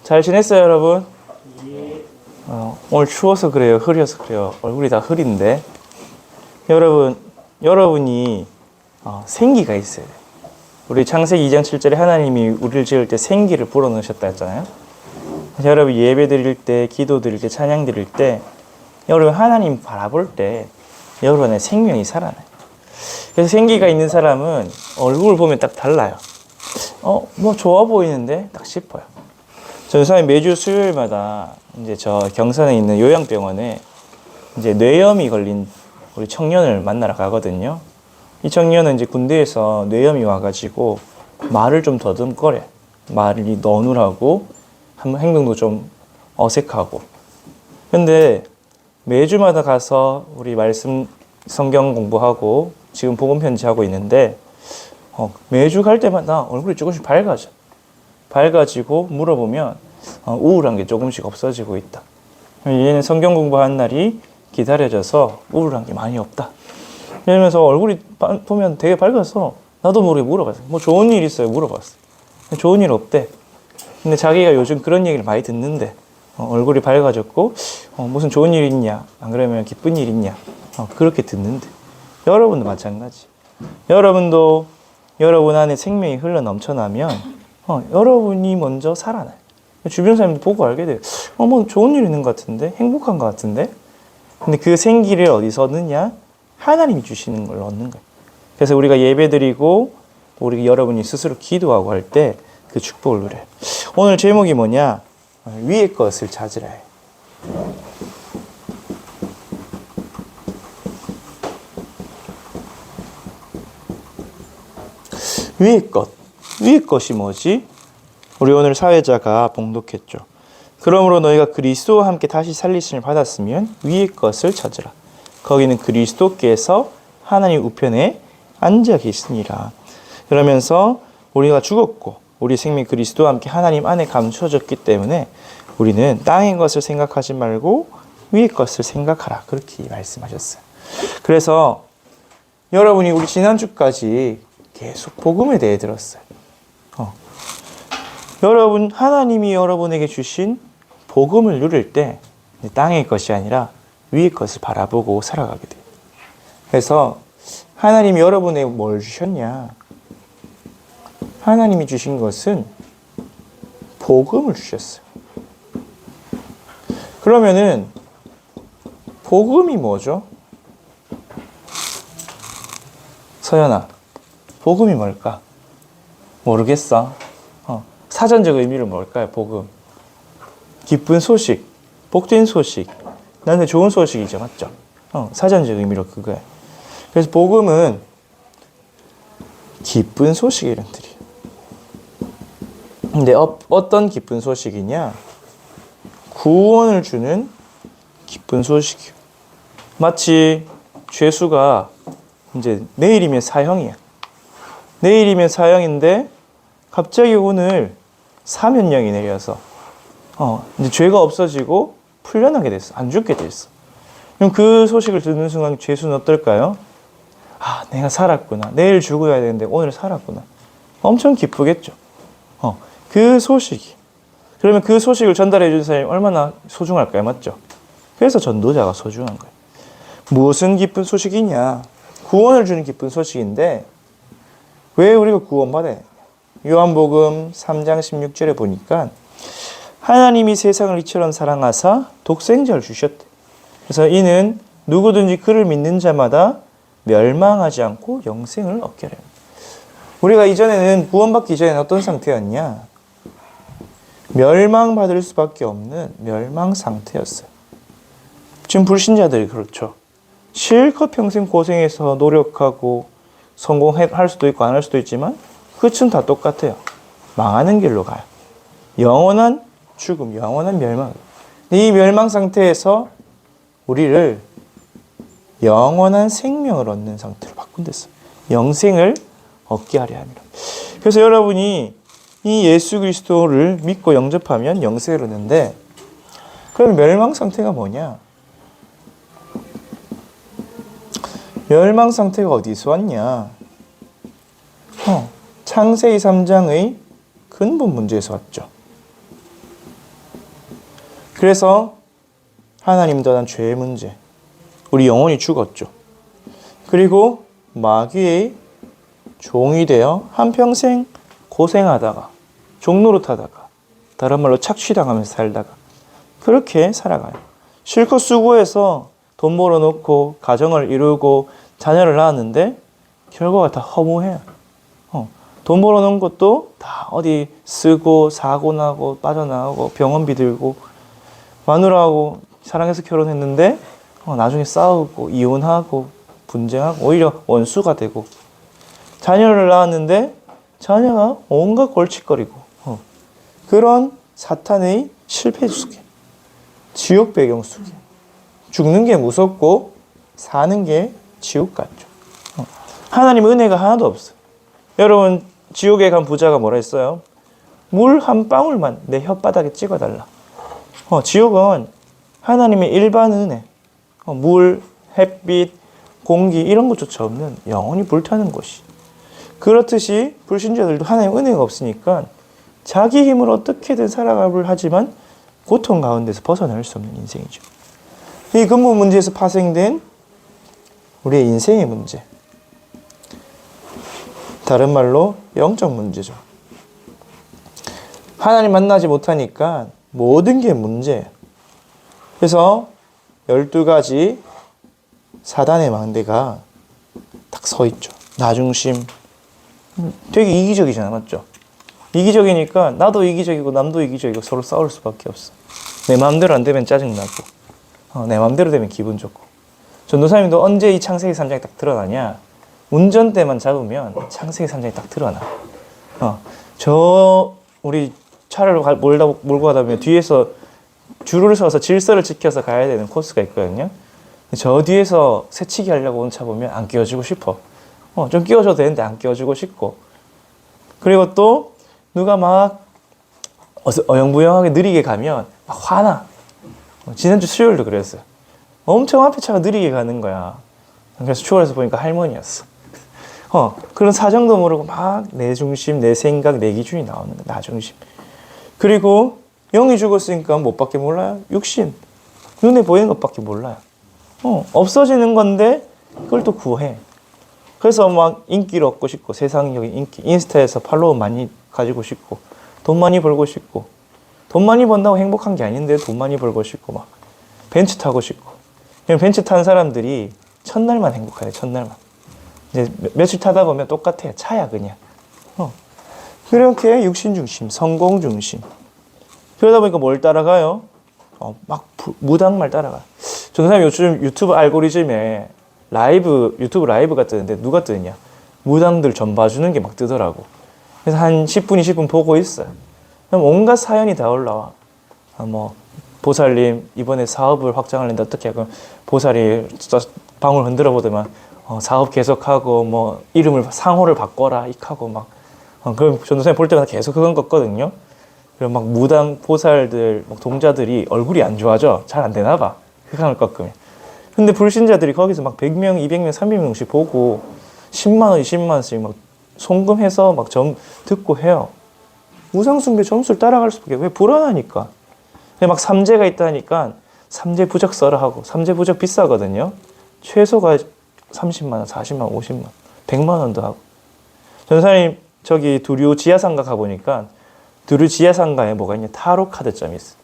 잘 지냈어요, 여러분? 오늘 추워서 그래요? 흐려서 그래요? 얼굴이 다 흐린데. 여러분이 생기가 있어요. 우리 창세기 2장 7절에 하나님이 우리를 지을 때 생기를 불어넣으셨다 했잖아요. 그래서 여러분 예배 드릴 때, 기도 드릴 때, 찬양 드릴 때 여러분 하나님 바라볼 때 여러분의 생명이 살아나요. 그래서 생기가 있는 사람은 얼굴 보면 딱 달라요. 뭐 좋아 보이는데 딱 싶어요. 저는 사실 매주 수요일마다 이제 저 경산에 있는 요양병원에 이제 뇌염이 걸린 우리 청년을 만나러 가거든요. 이 청년은 이제 군대에서 뇌염이 와가지고 말을 좀 더듬거려. 말이 너눌하고 행동도 좀 어색하고. 근데 매주마다 가서 우리 말씀 성경 공부하고 지금 복음 편지하고 있는데 매주 갈 때마다 얼굴이 조금씩 밝아지고 물어보면 우울한 게 조금씩 없어지고 있다. 얘는 성경 공부하는 날이 기다려져서 우울한 게 많이 없다. 이러면서 얼굴이 보면 되게 밝아서 나도 모르게 물어봤어요. 뭐 좋은 일 있어요? 물어봤어요. 좋은 일 없대. 근데 자기가 요즘 그런 얘기를 많이 듣는데 얼굴이 밝아졌고 무슨 좋은 일 있냐? 안 그러면 기쁜 일 있냐? 그렇게 듣는데 여러분도 마찬가지. 여러분도 여러분 안에 생명이 흘러 넘쳐나면 여러분이 먼저 살아나요. 주변 사람들 보고 알게 돼요. 뭐 좋은 일 있는 것 같은데? 행복한 것 같은데? 근데 그 생기를 어디서 얻느냐? 하나님이 주시는 걸 얻는 거예요. 그래서 우리가 예배드리고 우리 여러분이 스스로 기도하고 할 때 그 축복을 누려요. 오늘 제목이 뭐냐? 위의 것을 찾으라 해요. 위의 것이 뭐지? 우리 오늘 사회자가 봉독했죠. 그러므로 너희가 그리스도와 함께 다시 살리심을 받았으면 위의 것을 찾으라. 거기는 그리스도께서 하나님 우편에 앉아 계시니라. 그러면서 우리가 죽었고 우리 생명 그리스도와 함께 하나님 안에 감추어졌기 때문에 우리는 땅의 것을 생각하지 말고 위의 것을 생각하라. 그렇게 말씀하셨어요. 그래서 여러분이 우리 지난주까지 계속 복음에 대해 들었어요. 여러분, 하나님이 여러분에게 주신 복음을 누릴 때 땅의 것이 아니라 위의 것을 바라보고 살아가게 돼요. 그래서 하나님이 여러분에게 뭘 주셨냐? 하나님이 주신 것은 복음을 주셨어요. 그러면은 복음이 뭐죠? 서연아, 복음이 뭘까? 모르겠어. 사전적 의미를 뭘까요? 복음. 기쁜 소식, 복된 소식. 나한테 좋은 소식이죠. 맞죠? 사전적 의미로 그거예요. 그래서 복음은 기쁜 소식의 이름들이에요. 근데 어떤 기쁜 소식이냐? 구원을 주는 기쁜 소식이에요. 마치 죄수가 이제 내일이면 사형이야. 내일이면 사형인데 갑자기 오늘 사면령이 내려서 이제 죄가 없어지고 풀려나게 됐어. 안 죽게 됐어. 그럼 그 소식을 듣는 순간 죄수는 어떨까요? 내가 살았구나. 내일 죽어야 되는데 오늘 살았구나. 엄청 기쁘겠죠. 그 소식이. 그러면 그 소식을 전달해 준 사람이 얼마나 소중할까요? 맞죠? 그래서 전도자가 소중한 거예요. 무엇은 기쁜 소식이냐? 구원을 주는 기쁜 소식인데 왜 우리가 구원받아야 되냐? 요한복음 3장 16절에 보니까 하나님이 세상을 이처럼 사랑하사 독생자를 주셨대. 그래서 이는 누구든지 그를 믿는 자마다 멸망하지 않고 영생을 얻게 하려. 우리가 이전에는 구원받기 전에는 어떤 상태였냐? 멸망받을 수밖에 없는 멸망 상태였어요. 지금 불신자들이 그렇죠. 실컷 평생 고생해서 노력하고 성공할 수도 있고 안 할 수도 있지만 끝은 다 똑같아요. 망하는 길로 가요. 영원한 죽음, 영원한 멸망. 이 멸망 상태에서 우리를 영원한 생명을 얻는 상태로 바꾼댔어요. 영생을 얻게 하려 함이라. 그래서 여러분이 이 예수 그리스도를 믿고 영접하면 영생을 얻는데 그럼 멸망 상태가 뭐냐? 멸망 상태가 어디서 왔냐? 창세기 3장의 근본 문제에서 왔죠. 그래서 하나님 떠난 죄의 문제, 우리 영혼이 죽었죠. 그리고 마귀의 종이 되어 한평생 고생하다가 종노릇하다가 다른 말로 착취당하면서 살다가 그렇게 살아가요. 실컷 수고해서 돈 벌어놓고 가정을 이루고 자녀를 낳았는데 결과가 다 허무해요. 돈 벌어놓은 것도 다 어디 쓰고 사고 나고 빠져나가고 병원비 들고 마누라하고 사랑해서 결혼했는데 나중에 싸우고 이혼하고 분쟁하고 오히려 원수가 되고 자녀를 낳았는데 자녀가 온갖 골칫거리고 그런 사탄의 실패 속에 지옥 배경 속에 죽는 게 무섭고 사는 게 지옥 같죠. 하나님 은혜가 하나도 없어요. 여러분 지옥에 간 부자가 뭐라 했어요? 물 한 방울만 내 혓바닥에 찍어달라. 지옥은 하나님의 일반 은혜, 물, 햇빛, 공기 이런 것조차 없는 영원히 불타는 곳이. 그렇듯이 불신자들도 하나님 은혜가 없으니까 자기 힘으로 어떻게든 살아가려 하지만 고통 가운데서 벗어날 수 없는 인생이죠. 이 근본 문제에서 파생된 우리의 인생의 문제. 다른 말로 영적 문제죠. 하나님 만나지 못하니까 모든 게 문제예요. 그래서 12가지 사단의 망대가 딱 서 있죠. 나 중심. 되게 이기적이잖아, 맞죠? 이기적이니까 나도 이기적이고 남도 이기적이고 서로 싸울 수밖에 없어. 내 마음대로 안 되면 짜증나고 내 마음대로 되면 기분 좋고. 전도사님도 언제 이 창세기 3장이 딱 드러나냐? 운전대만 잡으면 창세기 3장이 딱 드러나. 우리 차를 몰고 가다 보면 뒤에서 줄을 서서 질서를 지켜서 가야 되는 코스가 있거든요. 저 뒤에서 새치기 하려고 온 차 보면 안 끼워주고 싶어. 좀 끼워줘도 되는데 안 끼워주고 싶고. 그리고 또 누가 막 어영부영하게 느리게 가면 막 화나. 지난주 수요일도 그랬어요. 엄청 앞에 차가 느리게 가는 거야. 그래서 추월해서 보니까 할머니였어. 그런 사정도 모르고 막 내 중심, 내 생각, 내 기준이 나오는 거야. 나 중심. 그리고 영이 죽었으니까 뭐밖에 몰라요? 육신. 눈에 보이는 것밖에 몰라요. 없어지는 건데 그걸 또 구해. 그래서 막 인기를 얻고 싶고 세상적인 인기. 인스타에서 팔로워 많이 가지고 싶고 돈 많이 벌고 싶고 돈 많이 번다고 행복한 게 아닌데 돈 많이 벌고 싶고 막 벤츠 타고 싶고. 벤츠 탄 사람들이 첫날만 행복하네. 첫날만. 이제 며칠 타다 보면 똑같아요. 차야 그냥. 그렇게 육신 중심, 성공 중심. 그러다 보니까 뭘 따라가요? 막 무당말 따라가. 전도사님 요즘 유튜브 알고리즘에 유튜브 라이브가 뜨는데 누가 뜨느냐? 무당들 전 봐주는 게 막 뜨더라고. 그래서 한 10분, 20분 보고 있어요. 그럼 온갖 사연이 다 올라와. 보살님 이번에 사업을 확장하려는데 어떻게 하고 보살이 방울 흔들어 보더만 사업 계속하고 이름을 상호를 바꿔라 익하고 막 그럼 전도사님 볼 때마다 계속 그건 걷거든요. 그럼 막 무당 보살들 동자들이 얼굴이 안 좋아져. 잘 안 되나 봐. 흑암을 꺾으면. 근데 불신자들이 거기서 막 100명, 200명, 300명씩 보고 10만 원, 20만 원씩 막 송금해서 막 듣고 해요. 우상숭배 점수를 따라갈 수밖에. 왜? 불안하니까. 막 삼재가 있다니까 삼재 부적 써라 하고. 삼재 부적 비싸거든요. 최소가 30만 원, 40만 원, 50만 원, 100만 원도 하고. 전사님 저기 두류 지하상가 가보니까 두류 지하상가에 뭐가 있냐? 타로 카드점이 있어.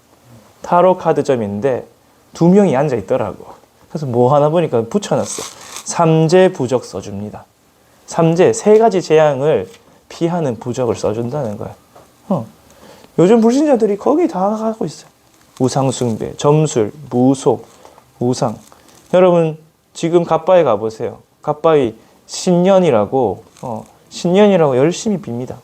타로 카드점인데 2명이 앉아 있더라고. 그래서 뭐 하나 보니까 붙여놨어. 삼재 부적 써줍니다. 삼재 3가지 재앙을 피하는 부적을 써준다는 거야. 요즘 불신자들이 거기 다 가고 있어요. 우상숭배, 점술, 무속, 우상. 여러분 지금 갓바위 가보세요. 갓바위 신년이라고 열심히 빕니다.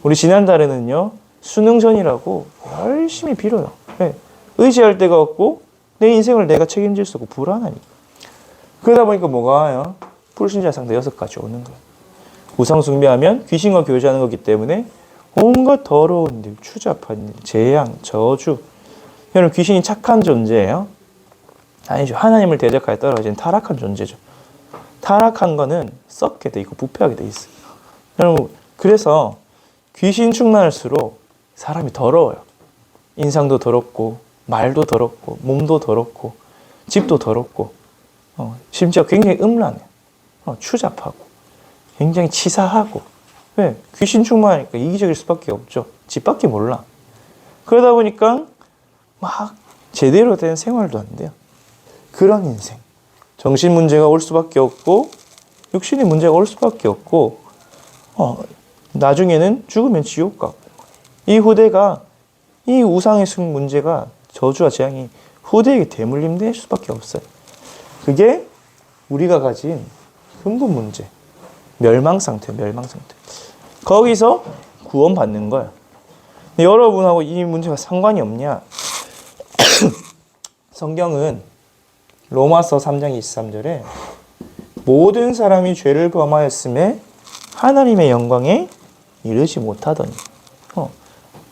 우리 지난달에는요 수능전이라고 열심히 빌어요. 네. 의지할 데가 없고 내 인생을 내가 책임질 수 없고 불안하니까. 그러다 보니까 뭐가 와요? 불신자 상대 6가지 오는 거예요. 우상 숭배하면 귀신과 교제하는 거기 때문에 온갖 더러운 일, 추잡한 일, 재앙, 저주. 여러분 귀신이 착한 존재예요? 아니죠. 하나님을 대적하여 떨어진 타락한 존재죠. 타락한 거는 썩게 돼 있고 부패하게 돼 있어요. 여러분 그래서 귀신 충만할수록 사람이 더러워요. 인상도 더럽고 말도 더럽고 몸도 더럽고 집도 더럽고 심지어 굉장히 음란해요. 추잡하고 굉장히 치사하고. 왜? 귀신 충만하니까 이기적일 수밖에 없죠. 집밖에 몰라. 그러다 보니까 막 제대로 된 생활도 안 돼요. 그런 인생. 정신 문제가 올 수밖에 없고 육신의 문제가 올 수밖에 없고 나중에는 죽으면 지옥 가고. 이 후대가 이 우상의 숭 문제가 저주와 재앙이 후대에게 대물림될 수밖에 없어요. 그게 우리가 가진 근본 문제. 멸망 상태. 거기서 구원받는 거야. 여러분하고 이 문제가 상관이 없냐? 성경은 로마서 3장 23절에 모든 사람이 죄를 범하였음에 하나님의 영광에 이르지 못하더니.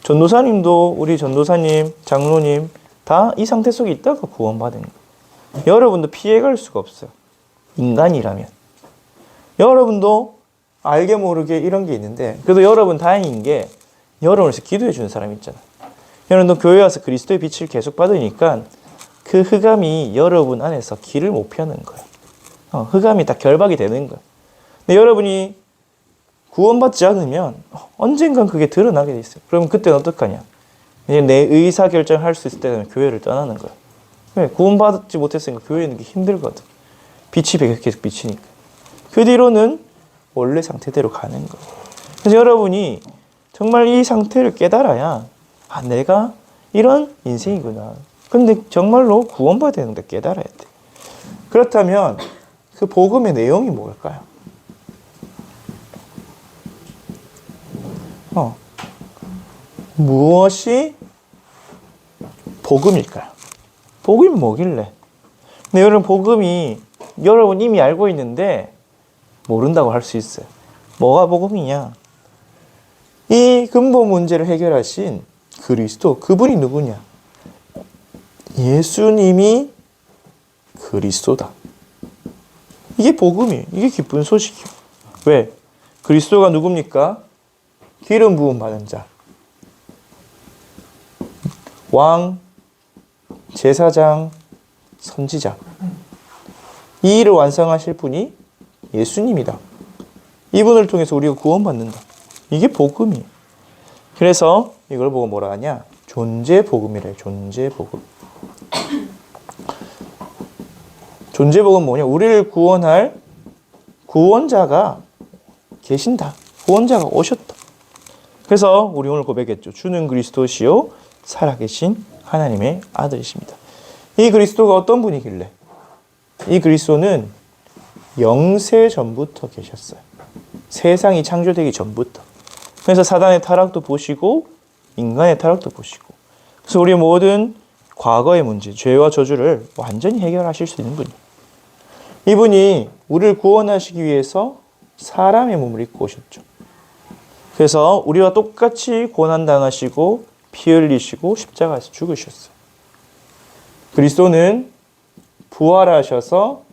전도사님도 우리 전도사님, 장로님 다 이 상태 속에 있다가 구원받은 거예요. 여러분도 피해갈 수가 없어요. 인간이라면. 여러분도 알게 모르게 이런 게 있는데 그래도 여러분 다행인 게 여러분을 위해서 기도해 주는 사람이 있잖아요. 여러분도 교회 와서 그리스도의 빛을 계속 받으니까 그 흑암이 여러분 안에서 길을 못 펴는 거예요. 흑암이 딱 결박이 되는 거예요. 근데 여러분이 구원받지 않으면 언젠간 그게 드러나게 돼 있어요. 그러면 그때는 어떡하냐? 이제 내 의사결정을 할 수 있을 때는 교회를 떠나는 거예요. 왜? 구원받지 못했으니까 교회에 있는 게 힘들거든. 빛이 계속 비치니까. 그 뒤로는 원래 상태대로 가는 거예요. 그래서 여러분이 정말 이 상태를 깨달아야 내가 이런 인생이구나. 근데 정말로 구원받아야 되는데 깨달아야 돼. 그렇다면 그 복음의 내용이 뭘까요? 무엇이 복음일까요? 복음이 뭐길래? 근데 여러분 복음이 여러분 이미 알고 있는데 모른다고 할 수 있어요. 뭐가 복음이냐? 이 근본 문제를 해결하신 그리스도, 그분이 누구냐? 예수님이 그리스도다. 이게 복음이에요. 이게 기쁜 소식이에요. 왜? 그리스도가 누굽니까? 기름 부음 받은 자. 왕, 제사장, 선지자. 이 일을 완성하실 분이 예수님이다. 이분을 통해서 우리가 구원받는다. 이게 복음이에요. 그래서 이걸 보고 뭐라 하냐? 존재 복음이래요. 존재 복음. 존재 복음은 뭐냐? 우리를 구원할 구원자가 계신다. 구원자가 오셨다. 그래서 우리 오늘 고백했죠. 주는 그리스도시요 살아계신 하나님의 아들이십니다. 이 그리스도가 어떤 분이길래? 이 그리스도는 영세 전부터 계셨어요. 세상이 창조되기 전부터. 그래서 사단의 타락도 보시고 인간의 타락도 보시고. 그래서 우리 모든 과거의 문제, 죄와 저주를 완전히 해결하실 수 있는 분이에요. 이분이 우리를 구원하시기 위해서 사람의 몸을 입고 오셨죠. 그래서 우리와 똑같이 고난당하시고 피 흘리시고 십자가에서 죽으셨어요. 그리스도는 부활하셔서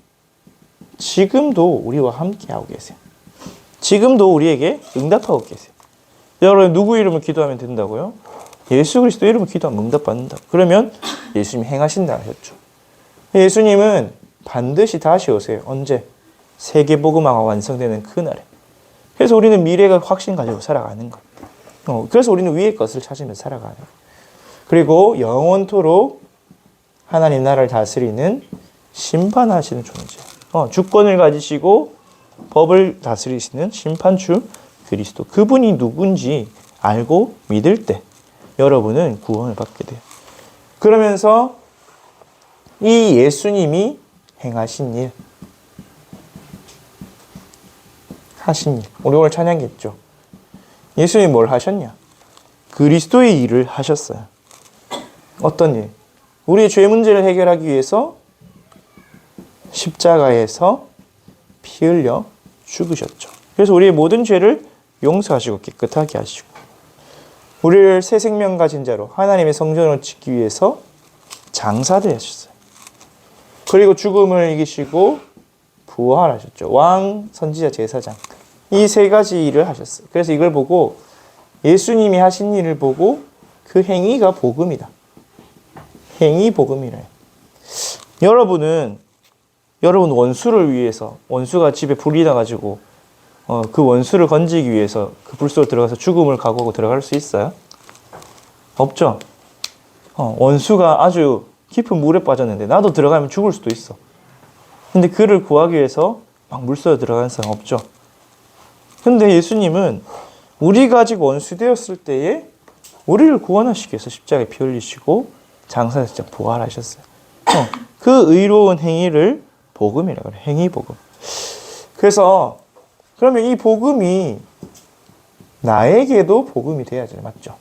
지금도 우리와 함께하고 계세요. 지금도 우리에게 응답하고 계세요. 여러분 누구 이름을 기도하면 된다고요? 예수 그리스도 이름을 기도하면 응답받는다. 그러면 예수님이 행하신다 하셨죠. 예수님은 반드시 다시 오세요. 언제? 세계복음화가 완성되는 그날에. 그래서 우리는 미래가 확신 가지고 살아가는 거예요. 그래서 우리는 위의 것을 찾으면서 살아가는 거예요. 그리고 영원토록 하나님 나라를 다스리는 심판하시는 존재. 주권을 가지시고 법을 다스리시는 심판주 그리스도. 그분이 누군지 알고 믿을 때 여러분은 구원을 받게 돼요. 그러면서 이 예수님이 행하신 일, 하신 일. 우리 오늘 찬양했죠. 예수님이 뭘 하셨냐? 그리스도의 일을 하셨어요. 어떤 일? 우리의 죄 문제를 해결하기 위해서 십자가에서 피 흘려 죽으셨죠. 그래서 우리의 모든 죄를 용서하시고 깨끗하게 하시고 우리를 새 생명 가진 자로 하나님의 성전을 짓기 위해서 장사되셨어요. 그리고 죽음을 이기시고 부활하셨죠. 왕, 선지자, 제사장. 이 세 가지 일을 하셨어요. 그래서 이걸 보고 예수님이 하신 일을 보고 그 행위가 복음이다. 행위복음이래. 여러분 원수를 위해서, 원수가 집에 불이 나가지고 그 원수를 건지기 위해서 그 불 속으로 들어가서 죽음을 각오하고 들어갈 수 있어요? 없죠. 원수가 아주 깊은 물에 빠졌는데 나도 들어가면 죽을 수도 있어. 근데 그를 구하기 위해서 막 물속에 들어가는 사람 없죠. 근데 예수님은 우리가 아직 원수 되었을 때에 우리를 구원하시기 위해서 십자가에 피 흘리시고 장사에서 진짜 부활하셨어요. 그 의로운 행위를 복음이라고 그래요. 행위복음. 그래서 그러면 이 복음이 나에게도 복음이 돼야죠. 맞죠?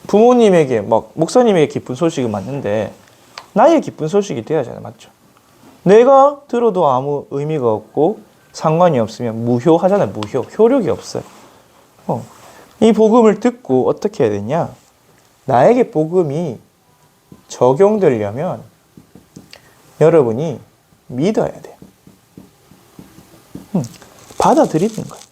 부모님에게, 목사님에게 기쁜 소식은 맞는데 나의 기쁜 소식이 돼야잖아요. 맞죠? 내가 들어도 아무 의미가 없고 상관이 없으면 무효하잖아요. 무효. 효력이 없어요. 이 복음을 듣고 어떻게 해야 되냐? 나에게 복음이 적용되려면 여러분이 믿어야 돼요. 받아들이는 거예요.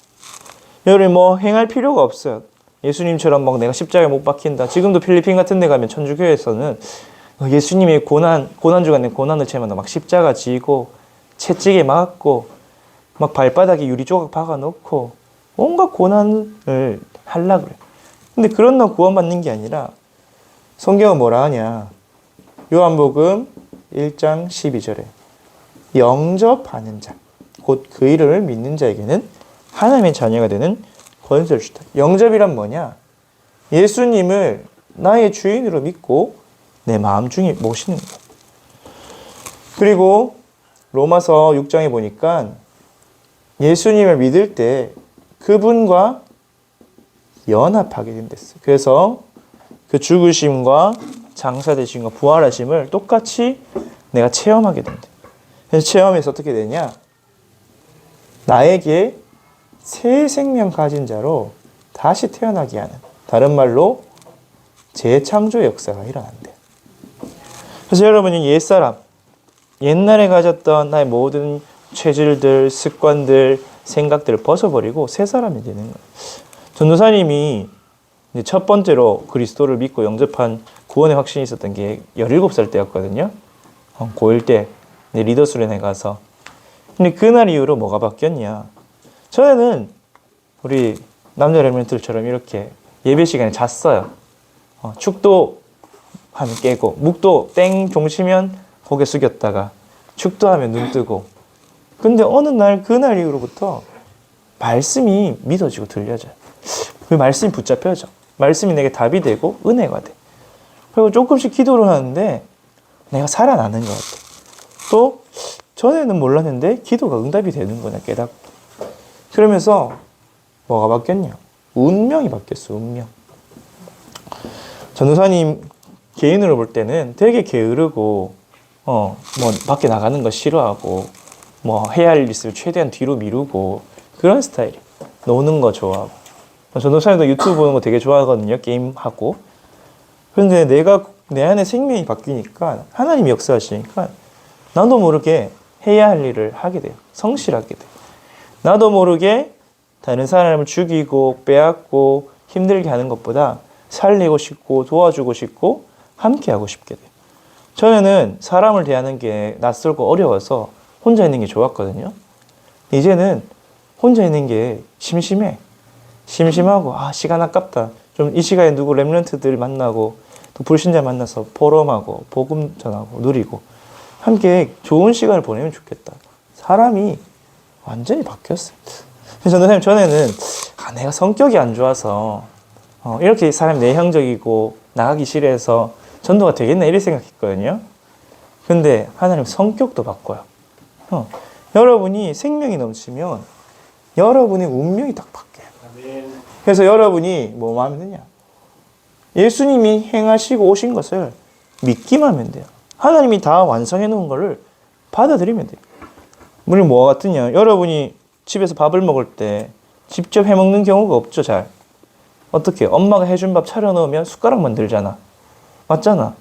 여러분 행할 필요가 없어요. 예수님처럼 내가 십자가에 못 박힌다. 지금도 필리핀 같은 데 가면 천주교에서는 예수님의 고난주가 내 고난을 채면 막 십자가 지고 채찍에 맞고 막 발바닥에 유리 조각 박아놓고 온갖 고난을 하려고 그래요. 근데 그런다고 구원받는 게 아니라 성경은 뭐라 하냐? 요한복음 1장 12절에 영접하는 자, 곧 그 이름을 믿는 자에게는 하나님의 자녀가 되는 권세를 주다. 영접이란 뭐냐? 예수님을 나의 주인으로 믿고 내 마음 중에 모시는 거예요. 그리고 로마서 6장에 보니까 예수님을 믿을 때 그분과 연합하게 된댔어요. 그래서 그 죽으심과 장사되심과 부활하심을 똑같이 내가 체험하게 된대. 그래서 체험해서 어떻게 되냐? 나에게 새 생명 가진 자로 다시 태어나게 하는, 다른 말로 재창조의 역사가 일어난대요. 그래서 여러분이 옛사람, 옛날에 가졌던 나의 모든 체질들, 습관들, 생각들을 벗어버리고 새 사람이 되는 거예요. 전도사님이 첫 번째로 그리스도를 믿고 영접한 구원의 확신이 있었던 게 17살 때였거든요. 고1 때 리더 수련회 가서. 근데 그날 이후로 뭐가 바뀌었냐? 전에는 우리 남자 렘넌트들처럼 이렇게 예배 시간에 잤어요. 축도 하면 깨고, 묵도 땡 종치면 고개 숙였다가, 축도하면 눈 뜨고. 근데 어느 날, 그날 이후로부터 말씀이 믿어지고 들려져요. 그 말씀이 붙잡혀져. 말씀이 내게 답이 되고 은혜가 돼. 그리고 조금씩 기도를 하는데 내가 살아나는 것 같아. 또 전에는 몰랐는데 기도가 응답이 되는 거냐 깨닫고. 그러면서 뭐가 바뀌었냐? 운명이 바뀌었어. 운명. 전도사님 개인으로 볼 때는 되게 게으르고 밖에 나가는 거 싫어하고 해야 할 일 있으면 최대한 뒤로 미루고 그런 스타일이에요. 노는 거 좋아하고. 전도사님도 유튜브 보는 거 되게 좋아하거든요. 게임하고. 그런데 내 안에 생명이 바뀌니까 하나님이 역사하시니까 나도 모르게 해야 할 일을 하게 돼요. 성실하게 돼요. 나도 모르게 다른 사람을 죽이고 빼앗고 힘들게 하는 것보다 살리고 싶고 도와주고 싶고 함께 하고 싶게 돼요. 전에는 사람을 대하는 게 낯설고 어려워서 혼자 있는 게 좋았거든요. 이제는 혼자 있는 게 심심하고 시간 아깝다. 좀 이 시간에 누구 렘넌트들 만나고 또 불신자 만나서 포럼하고 복음 전하고 누리고 함께 좋은 시간을 보내면 좋겠다. 사람이 완전히 바뀌었어요. 그래서 선생님 전에는 내가 성격이 안 좋아서 이렇게 사람이 내향적이고 나가기 싫어해서 전도가 되겠나 이렇게 생각했거든요. 근데 하나님 성격도 바꿔요. 여러분이 생명이 넘치면 여러분의 운명이 딱 바뀌어요. 그래서 여러분이 뭐 하면 되냐? 예수님이 행하시고 오신 것을 믿기만 하면 돼요. 하나님이 다 완성해 놓은 거를 받아들이면 돼요. 물론 뭐가 같으냐? 여러분이 집에서 밥을 먹을 때 직접 해 먹는 경우가 없죠, 잘. 어떻게? 엄마가 해준 밥 차려 넣으면 숟가락만 들잖아. 맞잖아.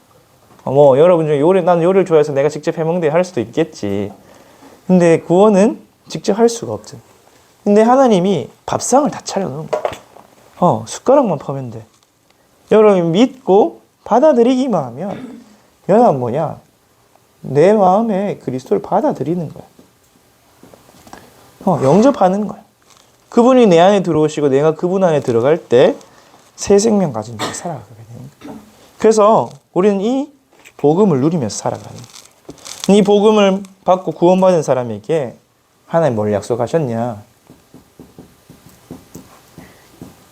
여러분 중에 나는 요리를 좋아해서 내가 직접 해 먹는데 할 수도 있겠지. 근데 구원은 직접 할 수가 없죠. 근데 하나님이 밥상을 다 차려 놓은 거야. 숟가락만 퍼면 돼. 여러분 믿고 받아들이기만 하면 연합 뭐냐? 내 마음에 그리스도를 받아들이는 거야. 영접하는 거야. 그분이 내 안에 들어오시고 내가 그분 안에 들어갈 때 새 생명 가진 자로 살아가게 되는 거야. 그래서 우리는 이 복음을 누리면서 살아가는 거야. 이 복음을 받고 구원받은 사람에게 하나님 뭘 약속하셨냐?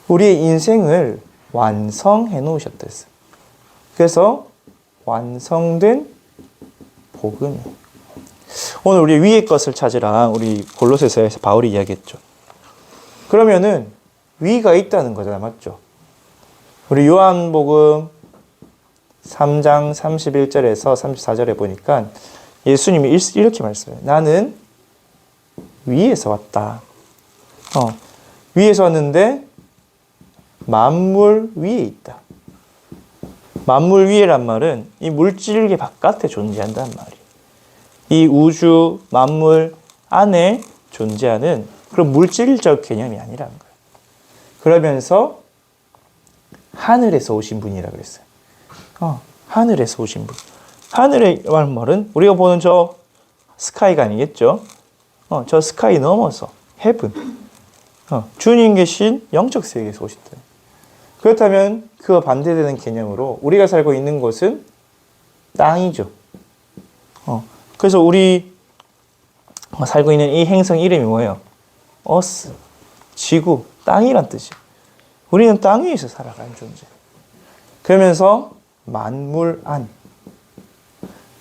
우리의 인생을 완성해 놓으셨다 했어요. 그래서 완성된 복음이. 오늘 우리 위의 것을 찾으라 우리 골로새서에서 바울이 이야기했죠. 그러면은 위가 있다는 거잖아요. 맞죠? 우리 요한복음 3장 31절에서 34절에 보니까 예수님이 이렇게 말씀해요. 나는 위에서 왔다. 위에서 왔는데 만물 위에 있다. 만물 위에란 말은 이 물질계 바깥에 존재한다는 말이에요. 이 우주, 만물 안에 존재하는 그런 물질적 개념이 아니라는 거예요. 그러면서 하늘에서 오신 분이라 그랬어요. 하늘에서 오신 분. 하늘의 말은 우리가 보는 저 스카이가 아니겠죠. 저 스카이 넘어서 헤븐. 주님 계신 영적 세계에서 오신다. 그렇다면 그와 반대되는 개념으로 우리가 살고 있는 곳은 땅이죠. 그래서 우리 살고 있는 이 행성 이름이 뭐예요? 어스, 지구, 땅이란 뜻이에요. 우리는 땅 위에서 살아가는 존재. 그러면서 만물 안.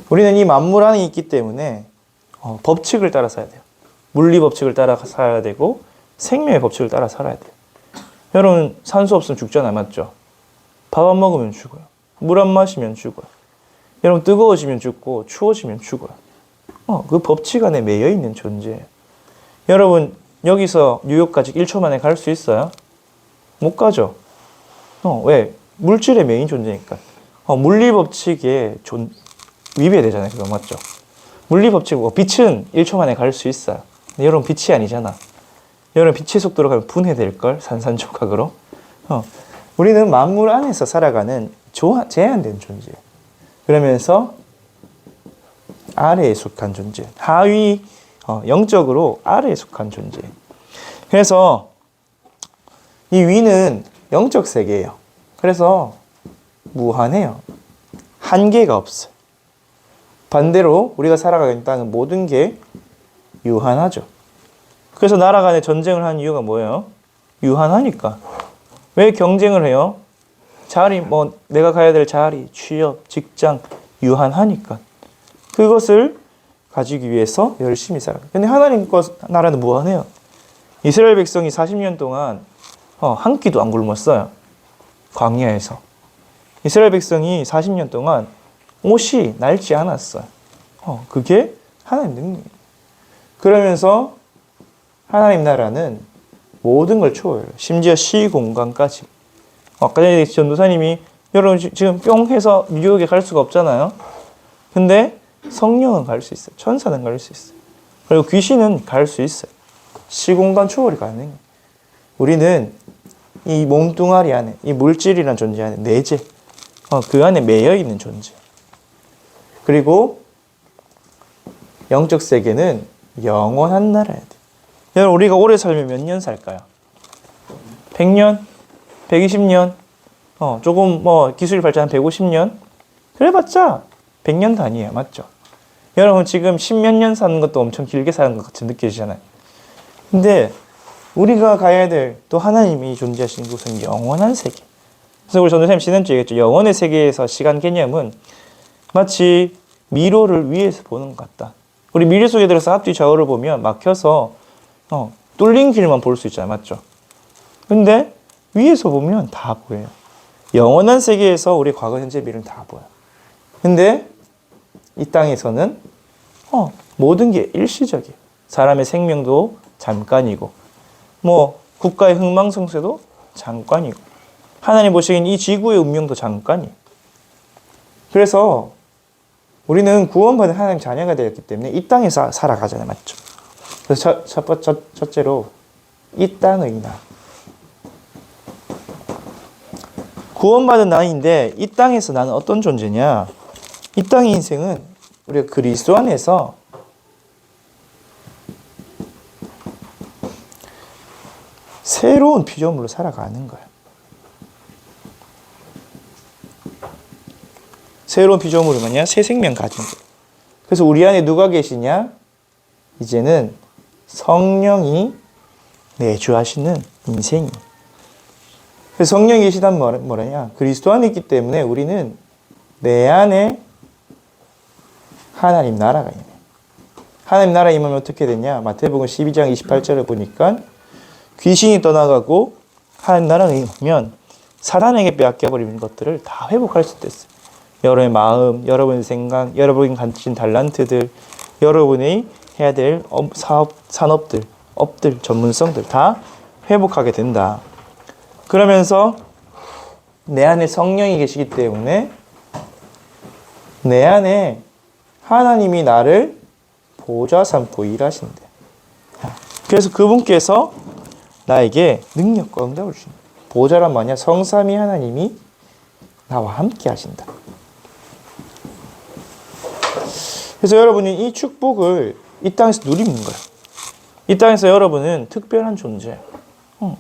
우리는 이 만물 안에 있기 때문에 법칙을 따라 살아야 돼요. 물리 법칙을 따라 살아야 되고 생명의 법칙을 따라 살아야 돼요. 여러분 산소 없으면 죽잖아요. 맞죠? 밥 안 먹으면 죽어요. 물 안 마시면 죽어요. 여러분 뜨거워지면 죽고 추워지면 죽어요. 그 법칙 안에 매여 있는 존재예요. 여러분 여기서 뉴욕까지 1초 만에 갈 수 있어요? 못 가죠. 왜? 물질의 메인 존재니까. 물리 법칙에 위배되잖아요. 그거 맞죠? 물리 법칙, 빛은 1초 만에 갈 수 있어요. 근데 여러분 빛이 아니잖아. 여러분 빛의 속도로 가면 분해될걸? 산산조각으로. 우리는 만물 안에서 살아가는 제한된 존재예요. 그러면서 아래에 속한 존재. 하위, 영적으로 아래에 속한 존재. 그래서 이 위는 영적 세계예요. 그래서 무한해요. 한계가 없어요. 반대로 우리가 살아가는 땅은 모든 게 유한하죠. 그래서 나라 간에 전쟁을 하는 이유가 뭐예요? 유한하니까. 왜 경쟁을 해요? 자리, 내가 가야 될 자리, 취업, 직장, 유한하니까. 그것을 가지기 위해서 열심히 살아요. 근데 하나님 나라는 무한해요. 이스라엘 백성이 40년 동안 한 끼도 안 굶었어요. 광야에서. 이스라엘 백성이 40년 동안 옷이 낡지 않았어요. 그게 하나님 능력이에요. 그러면서 하나님 나라는 모든 걸 초월해요. 심지어 시공간까지. 아까 전에 전도사님이 여러분 지금 뿅 해서 뉴욕에 갈 수가 없잖아요. 근데 성령은 갈 수 있어요. 천사는 갈 수 있어요. 그리고 귀신은 갈 수 있어요. 시공간 초월이 가능해요. 우리는 이 몸뚱아리 안에, 이 물질이라는 존재 안에, 내재, 그 안에 매여 있는 존재. 그리고 영적 세계는 영원한 나라야 돼. 여러분 우리가 오래 살면 몇 년 살까요? 100년? 120년? 조금 기술이 발전한 150년? 그래봤자 100년 단위예요. 맞죠? 여러분 지금 10몇 년 사는 것도 엄청 길게 사는 것 같이 느껴지잖아요. 근데 우리가 가야 될 또 하나님이 존재하시는 곳은 영원한 세계. 그래서 우리 전도사님 지난주에 얘기했죠. 영원의 세계에서 시간 개념은 마치 미로를 위에서 보는 것 같다. 우리 미래 속에 들어서 앞뒤 좌우를 보면 막혀서 뚫린 길만 볼 수 있잖아요. 맞죠? 근데 위에서 보면 다 보여요. 영원한 세계에서 우리 과거, 현재, 미래는 다 보여요. 근데 이 땅에서는 모든 게 일시적이에요. 사람의 생명도 잠깐이고 국가의 흥망성쇠도 잠깐이고 하나님 보시기엔 이 지구의 운명도 잠깐이에요. 그래서 우리는 구원받은 하나님 자녀가 되었기 때문에 이 땅에서 살아가잖아요. 맞죠? 그래서 첫째로 이 땅의 나. 구원받은 나인데 이 땅에서 나는 어떤 존재냐? 이 땅의 인생은 우리가 그리스도 안에서 새로운 피조물로 살아가는 거예요. 새로운 피조물이 뭐냐? 새 생명 가진 거예요. 그래서 우리 안에 누가 계시냐? 이제는 성령이 내주하시는 인생이. 그래서 성령이 계시다는 뭐냐? 그리스도 안에 있기 때문에 우리는 내 안에 하나님 나라가 있네. 하나님 나라에 임하면 어떻게 되냐? 마태복음 12장 28절을 보니까 귀신이 떠나가고 하나님 나라가 임하면 사단에게 빼앗겨버리는 것들을 다 회복할 수 있어요. 여러분의 마음, 여러분의 생각, 여러분이 가진 달란트들, 여러분이 해야 될 사업, 산업들, 업들, 전문성들 다 회복하게 된다. 그러면서 내 안에 성령이 계시기 때문에 내 안에 하나님이 나를 보좌 삼고 일하신대. 그래서 그분께서 나에게 능력과 응답을 주신다. 보좌란 뭐냐? 성삼위 하나님이 나와 함께 하신다. 그래서 여러분이 이 축복을 이 땅에서 누리는 거예요. 이 땅에서 여러분은 특별한 존재.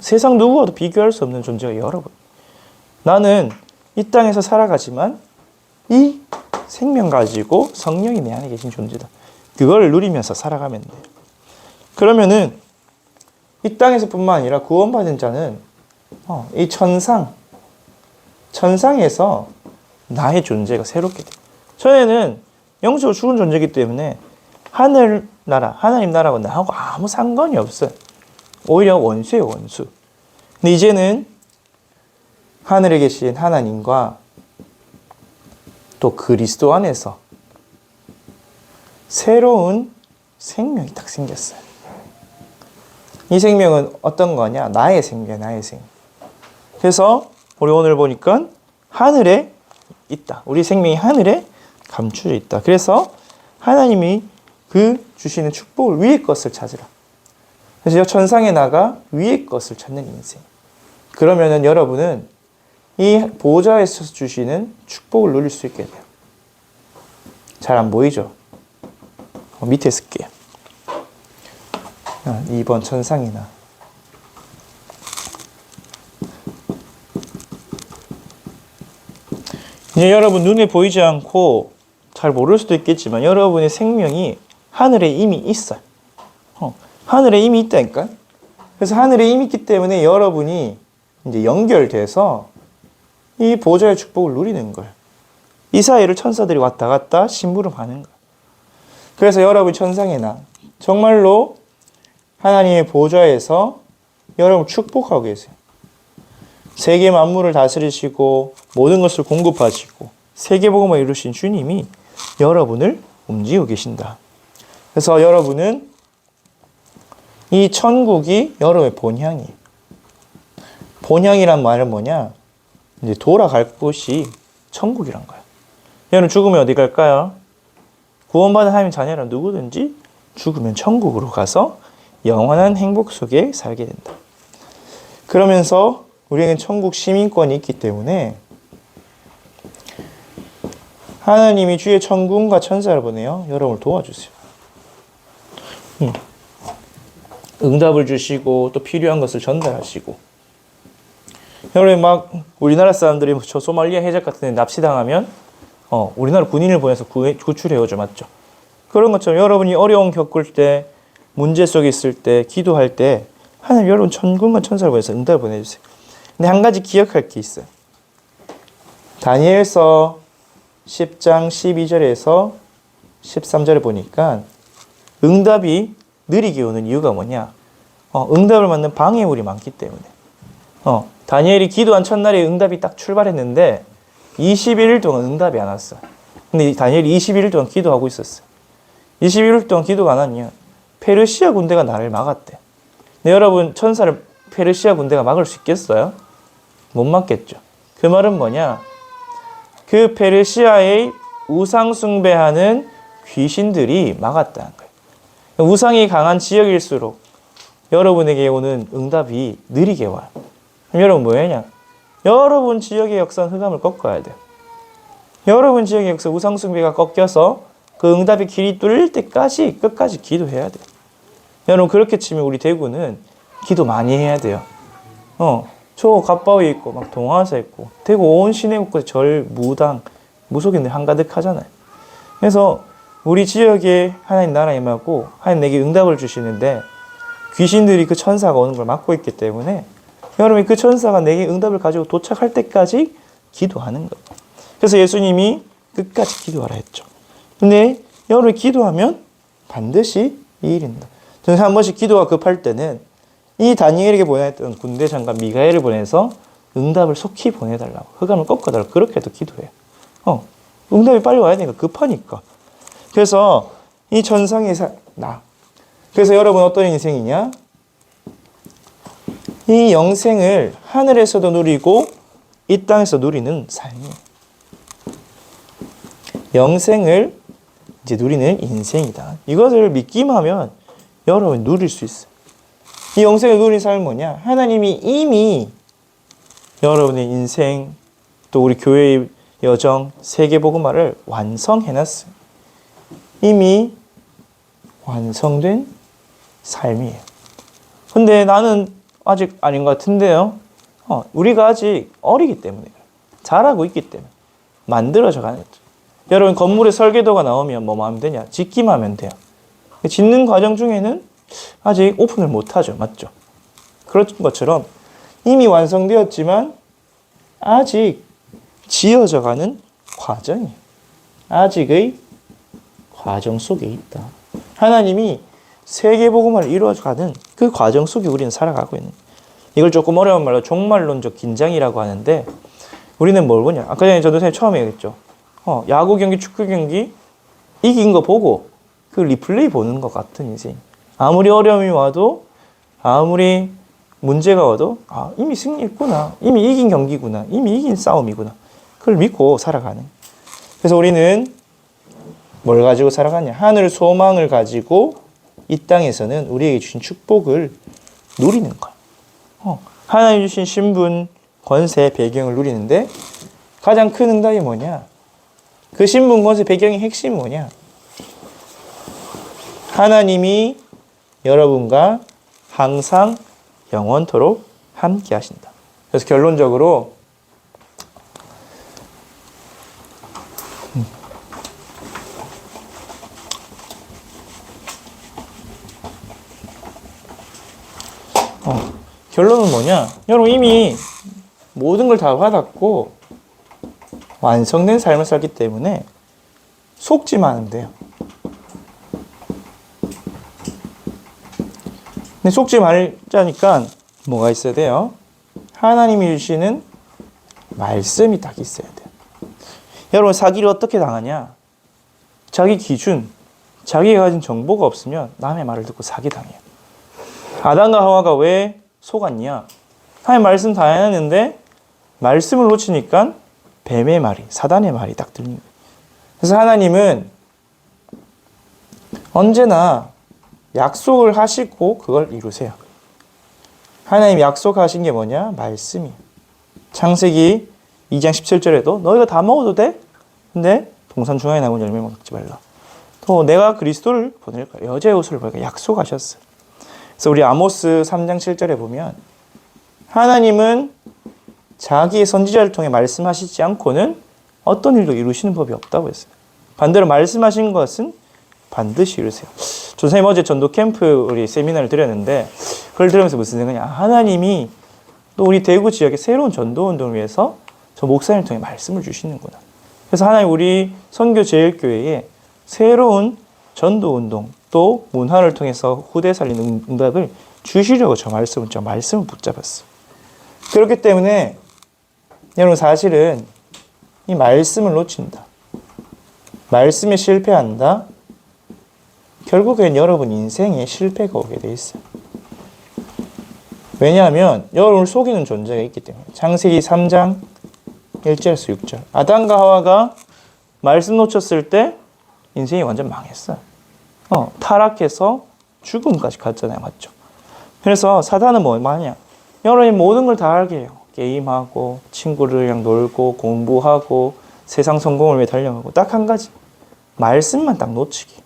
세상 누구와도 비교할 수 없는 존재가 여러분. 나는 이 땅에서 살아가지만 이 생명 가지고 성령이 내 안에 계신 존재다. 그걸 누리면서 살아가면 돼요. 그러면은 이 땅에서 뿐만 아니라 구원받은 자는 이 천상에서 나의 존재가 새롭게 돼요. 전에는 영적으로 죽은 존재이기 때문에 하늘나라, 하나님 나라하고 나하고 아무 상관이 없어요. 오히려 원수예요, 원수. 근데 이제는 하늘에 계신 하나님과 또 그리스도 안에서 새로운 생명이 딱 생겼어요. 이 생명은 어떤 거냐? 나의 생명, 나의 생명. 그래서 우리 오늘 보니까 하늘에 있다. 우리 생명이 하늘에 감추어 있다. 그래서 하나님이 그 주시는 축복을 위의 것을 찾으라. 그래서 천상에 나가 위의 것을 찾는 인생. 그러면은 여러분은 이 보좌에서 주시는 축복을 누릴 수 있게 돼요. 잘 안 보이죠? 밑에 쓸게요. 2번 천상이나. 이제 여러분 눈에 보이지 않고 잘 모를 수도 있겠지만 여러분의 생명이 하늘에 이미 있어요. 하늘에 이미 있다니까. 그래서 하늘에 이미 있기 때문에 여러분이 이제 연결돼서 이 보좌의 축복을 누리는 거예요. 이 사이를 천사들이 왔다 갔다 심부름하는 거예요. 그래서 여러분 천상에 나 정말로 하나님의 보좌에서 여러분 축복하고 계세요. 세계 만물을 다스리시고 모든 것을 공급하시고 세계복음을 이루신 주님이 여러분을 움직이고 계신다. 그래서 여러분은 이 천국이 여러분의 본향이에요. 본향이란 말은 뭐냐? 이제 돌아갈 곳이 천국이란 거예요. 여러분 죽으면 어디 갈까요? 구원받은 하나님 자녀라 누구든지 죽으면 천국으로 가서 영원한 행복 속에 살게 된다. 그러면서 우리에겐 천국 시민권이 있기 때문에 하나님이 주의 천군과 천사를 보내요. 여러분을 도와주세요. 응답을 주시고 또 필요한 것을 전달하시고. 여러분 막 우리나라 사람들이 저 소말리아 해적 같은 데 납치당하면 우리나라 군인을 보내서 구출해오죠. 맞죠? 그런 것처럼 여러분이 어려움 겪을 때 문제 속에 있을 때 기도할 때 하나님 여러분 천군과 천사를 보내서 응답을 보내주세요. 근데 한 가지 기억할 게 있어요. 다니엘서 10장 12절에서 13절에 보니까 응답이 느리게 오는 이유가 뭐냐? 응답을 맞는 방해물이 많기 때문에. 다니엘이 기도한 첫날에 응답이 딱 출발했는데 21일 동안 응답이 안 왔어. 근데 다니엘이 21일 동안 기도하고 있었어요. 21일 동안 기도가 안 왔냐? 페르시아 군대가 나를 막았대. 근데 여러분 천사를 페르시아 군대가 막을 수 있겠어요? 못 막겠죠. 그 말은 뭐냐? 그 페르시아의 우상 숭배하는 귀신들이 막았다는 거예요. 우상이 강한 지역일수록 여러분에게 오는 응답이 느리게 와요. 그럼 여러분 뭐 해냐? 여러분 지역의 역사는 흑암을 꺾어야 돼요. 여러분 지역의 역사 우상숭배가 꺾여서 그 응답의 길이 뚫릴 때까지 끝까지 기도해야 돼요. 여러분 그렇게 치면 우리 대구는 기도 많이 해야 돼요. 저 갓바위 있고 막 동화사 있고 대구 온 시내 곳곳에 절, 무당, 무속인들 한가득 하잖아요. 그래서 우리 지역에 하나님 나라 임하고 하나님 내게 응답을 주시는데 귀신들이 그 천사가 오는 걸 막고 있기 때문에 여러분이 그 천사가 내게 응답을 가지고 도착할 때까지 기도하는 거예요. 그래서 예수님이 끝까지 기도하라 했죠. 근데 여러분이 기도하면 반드시 이 일입니다. 저는 한 번씩 기도가 급할 때는 이 다니엘에게 보냈던 군대 장관 미가엘을 보내서 응답을 속히 보내달라고, 흑암을 꺾어달라고 그렇게도 기도해요. 응답이 빨리 와야 되니까 급하니까. 그래서 이 천상의 그래서 여러분 어떤 인생이냐? 이 영생을 하늘에서도 누리고 이 땅에서 누리는 삶이에요. 영생을 이제 누리는 인생이다. 이것을 믿기만 하면 여러분 누릴 수 있어요. 이 영생을 누리는 삶은 뭐냐? 하나님이 이미 여러분의 인생 또 우리 교회의 여정 세계복음화를 완성해놨어요. 이미 완성된 삶이에요. 근데 나는 아직 아닌 것 같은데요. 우리가 아직 어리기 때문에 잘하고 있기 때문에 만들어져 가는 거죠. 여러분 건물의 설계도가 나오면 뭐 하면 되냐? 짓기만 하면 돼요. 짓는 과정 중에는 아직 오픈을 못하죠. 맞죠? 그런 것처럼 이미 완성되었지만 아직 지어져 가는 과정이에요. 아직의 과정 속에 있다. 하나님이 세계복음을 이루어가는 그 과정 속에 우리는 살아가고 있는 거예요. 이걸 조금 어려운 말로 종말론적 긴장이라고 하는데 우리는 뭘 보냐? 아까 전에 전도사님 처음에 얘기했죠. 야구 경기, 축구 경기 이긴 거 보고 그 리플레이 보는 것 같은 인생. 아무리 어려움이 와도 아무리 문제가 와도 이미 승리했구나. 이미 이긴 경기구나. 이미 이긴 싸움이구나. 그걸 믿고 살아가는. 그래서 우리는 뭘 가지고 살아가냐? 하늘 소망을 가지고 이 땅에서는 우리에게 주신 축복을 누리는 거야. 하나님 주신 신분, 권세, 배경을 누리는데 가장 큰 응답이 뭐냐? 그 신분, 권세, 배경의 핵심이 뭐냐? 하나님이 여러분과 항상 영원토록 함께 하신다. 그래서 결론적으로 결론은 뭐냐? 여러분 이미 모든 걸 다 받았고 완성된 삶을 살기 때문에 속지만 하면 돼요. 근데 속지 말자니까 뭐가 있어야 돼요? 하나님이 주시는 말씀이 딱 있어야 돼요. 여러분 사기를 어떻게 당하냐? 자기 기준, 자기가 가진 정보가 없으면 남의 말을 듣고 사기당해요. 아담과 하와가 왜 속았냐? 하나님 말씀 다 해놨는데 말씀을 놓치니까 뱀의 말이, 사단의 말이 딱 들리는 거예요. 그래서 하나님은 언제나 약속을 하시고 그걸 이루세요. 하나님 약속하신 게 뭐냐? 말씀이에요. 창세기 2장 17절에도 너희가 다 먹어도 돼? 근데 동산 중앙에 나온 열매 먹지 말라. 또 내가 그리스도를 보낼 거야. 여자의 옷을 보니까 약속하셨어요. 그래서 우리 아모스 3장 7절에 보면 하나님은 자기의 선지자를 통해 말씀하시지 않고는 어떤 일도 이루시는 법이 없다고 했어요. 반대로 말씀하신 것은 반드시 이루세요. 선생님 어제 전도 캠프 우리 세미나를 드렸는데 그걸 들으면서 무슨 생각이냐? 하나님이 또 우리 대구 지역의 새로운 전도 운동을 위해서 저 목사님을 통해 말씀을 주시는구나. 그래서 하나님 우리 선교제일교회에 새로운 전도 운동 또 문화를 통해서 후대 살리는 응답을 주시려고 저 말씀을 붙잡았어요. 그렇기 때문에 여러분 사실은 이 말씀을 놓친다. 말씀에 실패한다. 결국엔 여러분 인생에 실패가 오게 돼 있어요. 왜냐하면 여러분을 속이는 존재가 있기 때문에. 창세기 3장 1절에서 6절. 아담과 하와가 말씀 놓쳤을 때 인생이 완전 망했어요. 타락해서 죽음까지 갔잖아요. 맞죠? 그래서 사단은 뭐냐? 여러분이 모든 걸 다 알게 해요. 게임하고 친구들이랑 놀고 공부하고 세상 성공을 위해 달려가고 딱 한 가지 말씀만 딱 놓치기.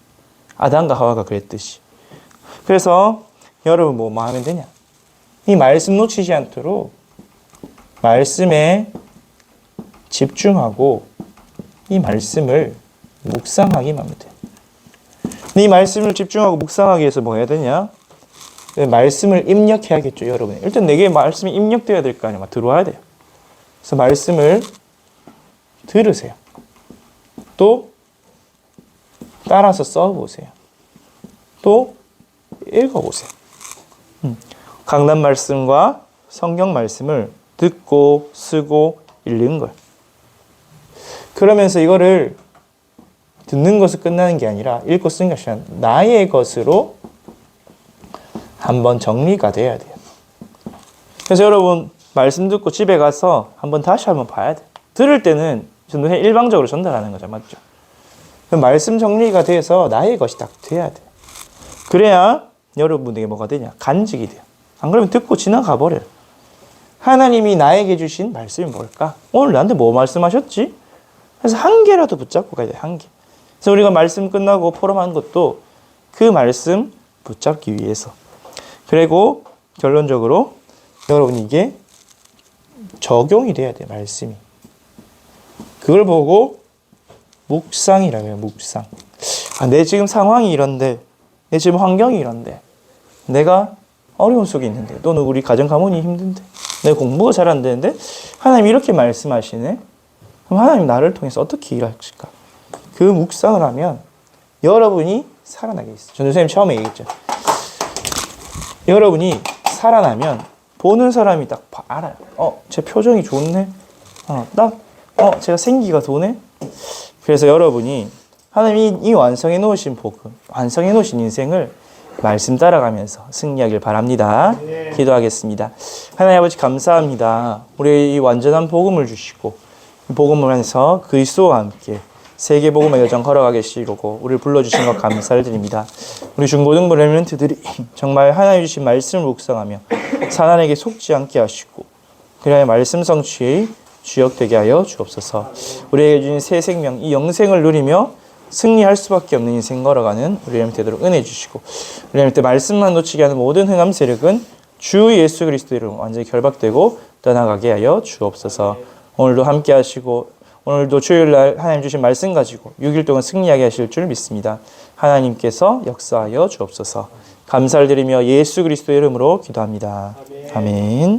아담과 하와가 그랬듯이. 그래서 여러분 뭐 하면 되냐? 이 말씀 놓치지 않도록 말씀에 집중하고 이 말씀을 묵상하기만 하면 돼. 이 말씀을 집중하고 묵상하기 위해서 뭐 해야 되냐? 말씀을 입력해야겠죠, 여러분. 일단 내게 말씀이 입력돼야 될 거 아니야. 들어와야 돼요. 그래서 말씀을 들으세요. 또 따라서 써보세요. 또 읽어보세요. 강단 말씀과 성경 말씀을 듣고 쓰고 읽는 거예요. 그러면서 이거를 듣는 것은 끝나는 게 아니라 읽고 쓰는 것이 아니라 나의 것으로 한번 정리가 돼야 돼요. 그래서 여러분 말씀 듣고 집에 가서 다시 한번 봐야 돼요. 들을 때는 일방적으로 전달하는 거죠. 맞죠? 말씀 정리가 돼서 나의 것이 딱 돼야 돼요. 그래야 여러분에게 뭐가 되냐? 간직이 돼요. 안 그러면 듣고 지나가 버려요. 하나님이 나에게 주신 말씀이 뭘까? 오늘 나한테 뭐 말씀하셨지? 그래서 한 개라도 붙잡고 가야 돼요. 한 개. 그래서 우리가 말씀 끝나고 포럼한 것도 그 말씀 붙잡기 위해서. 그리고 결론적으로 여러분 이게 적용이 돼야 돼요. 말씀이. 그걸 보고 묵상이라고 해요. 묵상. 내 지금 상황이 이런데, 내 지금 환경이 이런데, 내가 어려운 속에 있는데, 또는 우리 가정 가문이 힘든데, 내 공부가 잘 안 되는데 하나님 이렇게 말씀하시네. 그럼 하나님 나를 통해서 어떻게 일하실까? 그 묵상을 하면 여러분이 살아나게 있어요. 전 선생님 처음에 얘기했죠. 여러분이 살아나면 보는 사람이 딱 알아요. 제 표정이 좋네. 제가 생기가 도네. 그래서 여러분이 하나님이 이 완성해 놓으신 복음, 완성해 놓으신 인생을 말씀 따라가면서 승리하길 바랍니다. 네. 기도하겠습니다. 하나님 아버지 감사합니다. 우리 이 완전한 복음을 주시고 복음을 해서 그리스도와 함께 세계 복음의 여정 걸어가게 하시고 우리를 불러주신 것 감사를 드립니다. 우리 중고등부 렘넌트들이 정말 하나님 주신 말씀을 묵상하며 사단에게 속지 않게 하시고 그래야 말씀 성취의 주역되게 하여 주옵소서. 우리에게 주신 새 생명, 이 영생을 누리며 승리할 수밖에 없는 인생 걸어가는 우리 렘넌트 되도록 은혜 주시고 우리 렘넌트 말씀만 놓치게 하는 모든 흥함 세력은 주 예수 그리스도 이름 완전히 결박되고 떠나가게 하여 주옵소서. 오늘도 함께 하시고 오늘도 주일날 하나님 주신 말씀 가지고 6일 동안 승리하게 하실 줄 믿습니다. 하나님께서 역사하여 주옵소서. 감사를 드리며 예수 그리스도 이름으로 기도합니다. 아멘.